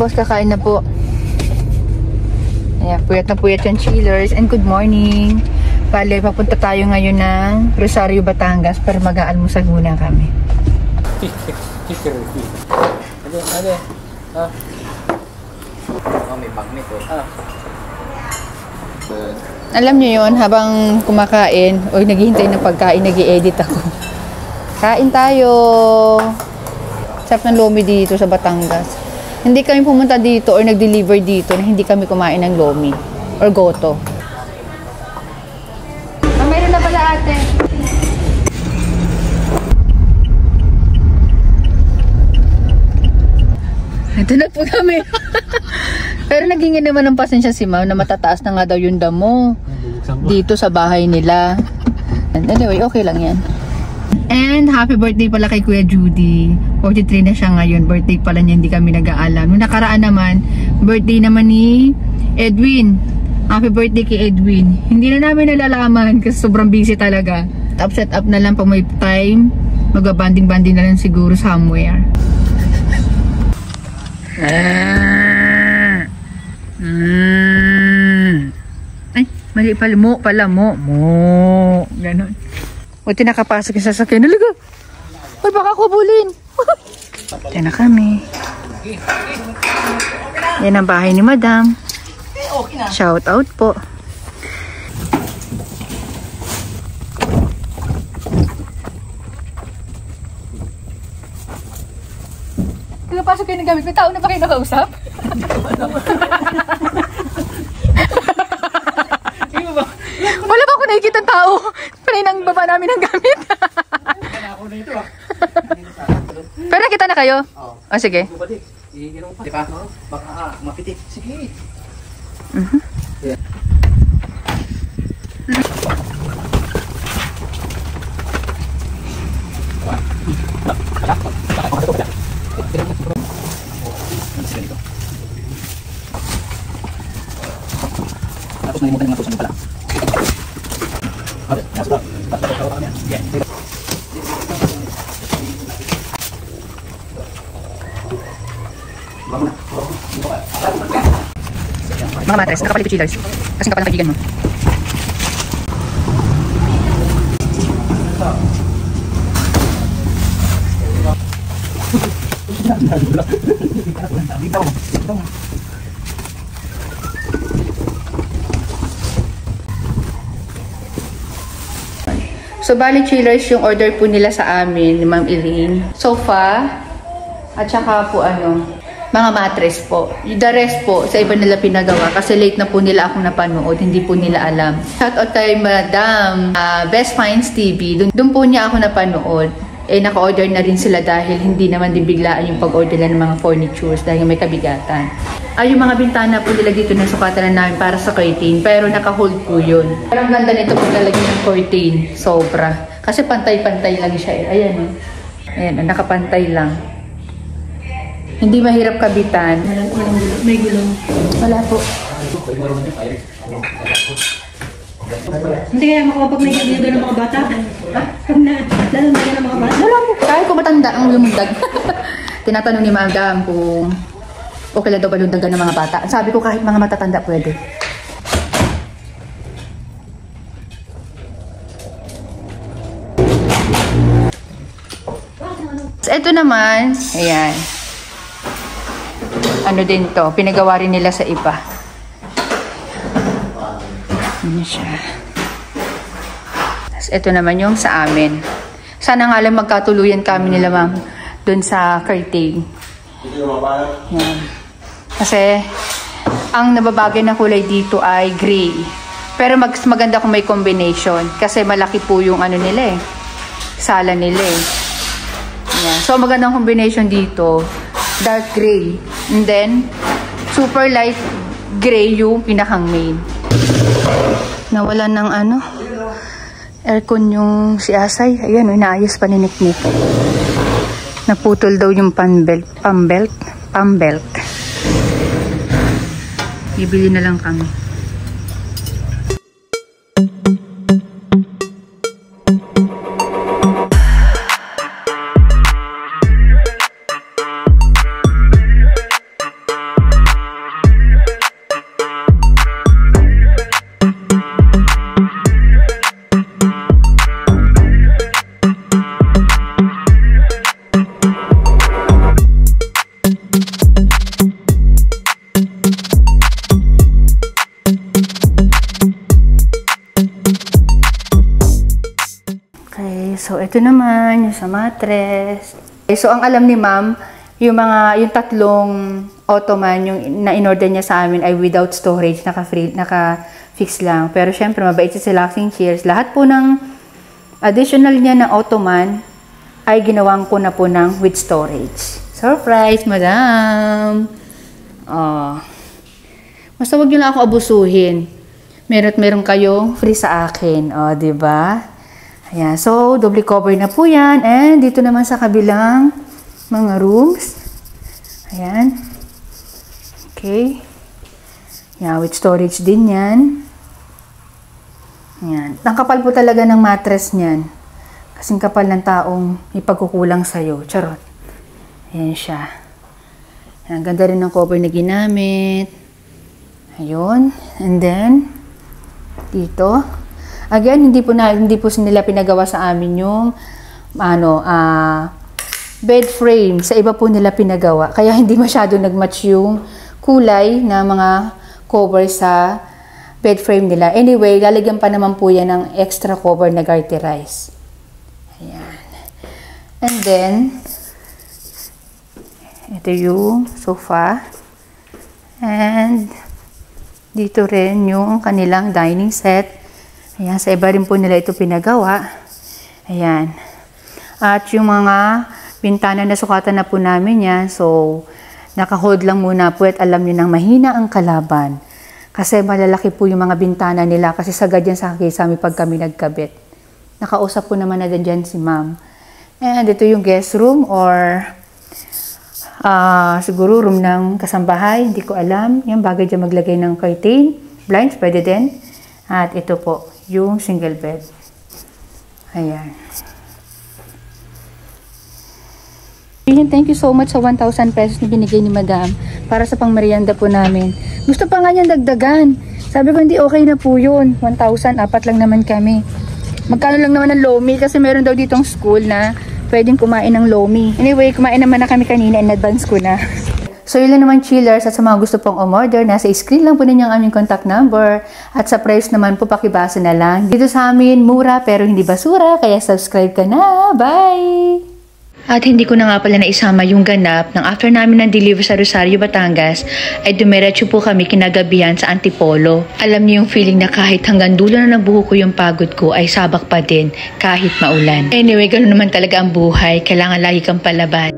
boss, kakain na po. Ayan, puyat na puyat yung chillers. And good morning. Bale, papunta tayo ngayon ng Rosario, Batangas para mag-aalmusal muna kami. Ade. May magnet eh. Alam nyo yun, habang kumakain o naghihintay ng pagkain, nag-i-edit ako. Kain tayo! Sarap ng lomi dito sa Batangas. Hindi kami pumunta dito or nag-deliver dito na hindi kami kumain ng lomi or goto. Mayroon na pala ate. Ito na po kami. Pero naghingi naman ng pasensya si ma'am na matataas na nga daw yung damo dito sa bahay nila. And anyway, okay lang yan. And happy birthday pala kay Kuya Judy. 43 na siya ngayon. Birthday pala niya, hindi kami nag-aalam. Nung nakaraan naman, birthday naman ni Edwin. Happy birthday kay Edwin. Hindi na namin nalalaman kasi sobrang busy talaga. Set up na lang pag may time. Mag-banding-banding na lang siguro somewhere. Ay, mali pala mo. Ganon. Buti nakapasok yung sasakyan. Nalaga. Ay, baka kubulin. Yan na kami. Yan ang bahay ni Madam. Shout out po. Nakapasok kayo ng gamit. May tao na ba kayo nakausap? Wala ba ako nakikita ng tao? Panay nang baba namin ng gamit. Pero nakita na kayo? Oo. Oh, sige. Di ba? Baka mapitik. Sige. Tapos nalimutan yung puso pala. Okay, nasa. Mga matres, nakapalit yung chillers. Kasi kapal ng kaibigan mo. So, bali chillers yung order po nila sa amin ni Ma'am Elaine. Sofa, at saka po mga mattress po. The rest po, sa iba nila pinagawa kasi late na po nila akong napanood, hindi po nila alam. Shoutout kay Madam Best Finds TV, doon po niya ako napanood. Naka-order na rin sila dahil hindi naman din biglaan yung pag-order ng mga furnitures dahil may kabigatan. Yung mga bintana po nila dito na sukatan na namin para sa curtain, pero naka-hold po yun. Pero ang ganda nito po lalagyan ng curtain, sobra. Kasi pantay-pantay lang siya Ayan Ayan, nakapantay lang. Hindi mahirap kabitan. May gulong. Wala po. Hindi kaya makapag may gagawin ng mga bata? Ha? Lalo na yan ng mga bata? Wala po. Kahit kung matanda ang lumundag. Tinatanong ni Madam kung okay lang daw ba lundagan ng mga bata. Sabi ko kahit mga matatanda pwede. So, ito naman, ayan. Ano din to, pinagawa rin nila sa iba. Ano siya. Tapos ito naman yung sa amin. Sana nga lang magkatuluyan kami nila ma'am dun sa curtain. Yan. Kasi ang nababagay na kulay dito ay gray. Pero maganda kung may combination kasi malaki po yung nila sala nila Yan. So magandang combination dito, dark gray. And then super light gray yung pinakang main. Nawala ng aircon yung si Asay. Ayan, inaayos pa ni Nick. Naputol daw yung pambelt. Bibili na lang kami. So, ito naman, yung sa mattress. Okay, so, ang alam ni ma'am, yung tatlong ottoman, yung na-in-order niya sa amin ay without storage, naka-fix lang. Pero, syempre, mabait sa relaxing chairs. Lahat po ng additional niya na ottoman ay ginawang ko na po ng with storage. Surprise, madam! Oh. Basta wag niyo lang ako abusuhin. Meron kayo free sa akin. O, diba? Ayan. So, double cover na po yan. And dito naman sa kabilang mga rooms. Ayan. Okay. Ayan, with storage din yan. Ayan. Ang kapal po talaga ng mattress niyan. Kasing kapal ng taong ipagkukulang sa'yo. Charot. Ayan siya. Ayan, ganda rin ng cover na ginamit. Ayun. And then, dito. Again, hindi po nila pinagawa sa amin yung bed frame. Sa iba po nila pinagawa. Kaya hindi masyado nagmatch yung kulay na mga cover sa bed frame nila. Anyway, lalagyan pa naman po yan ng extra cover na garterize. Ayan. And then, ito yung sofa. And dito rin yung kanilang dining set. Ayan, sa iba rin po nila ito pinagawa. Ayan. At yung mga bintana na sukatan na po namin yan. So, naka-hold lang muna po at alam nyo nang mahina ang kalaban. Kasi malalaki po yung mga bintana nila kasi sagad yan sa kisame pag kami nagkabit. Nakausap po naman na dyan si ma'am. And ito yung guest room or siguro room ng kasambahay, hindi ko alam. Yan, bagay dyan maglagay ng curtain. Blinds, pwede din. At ito po, yung single bed. Ayan. Thank you so much sa 1,000 pesos na binigay ni madam para sa pangmerienda po namin. Gusto pa nga niyan dagdagan. Sabi ko, hindi okay na po yun. 1,000, apat lang naman kami. Magkano lang naman ng lomi kasi meron daw ditong school na pwedeng kumain ng lomi. Anyway, kumain naman na kami kanina, in advance ko na. So, yun lang naman chillers at sa mga gusto pong umorder, nasa screen lang po ninyo ang aming contact number at sa price naman po pakibasa na lang. Dito sa amin, mura pero hindi basura, kaya subscribe ka na. Bye! At hindi ko na nga pala naisama yung ganap ng after namin ng deliver sa Rosario, Batangas, ay dumiretso po kami kinagabihan sa Antipolo. Alam niyo yung feeling na kahit hanggang dulo na ng buho ko yung pagod ko ay sabak pa din kahit maulan. Anyway, ganoon naman talaga ang buhay. Kailangan lagi kang palaban.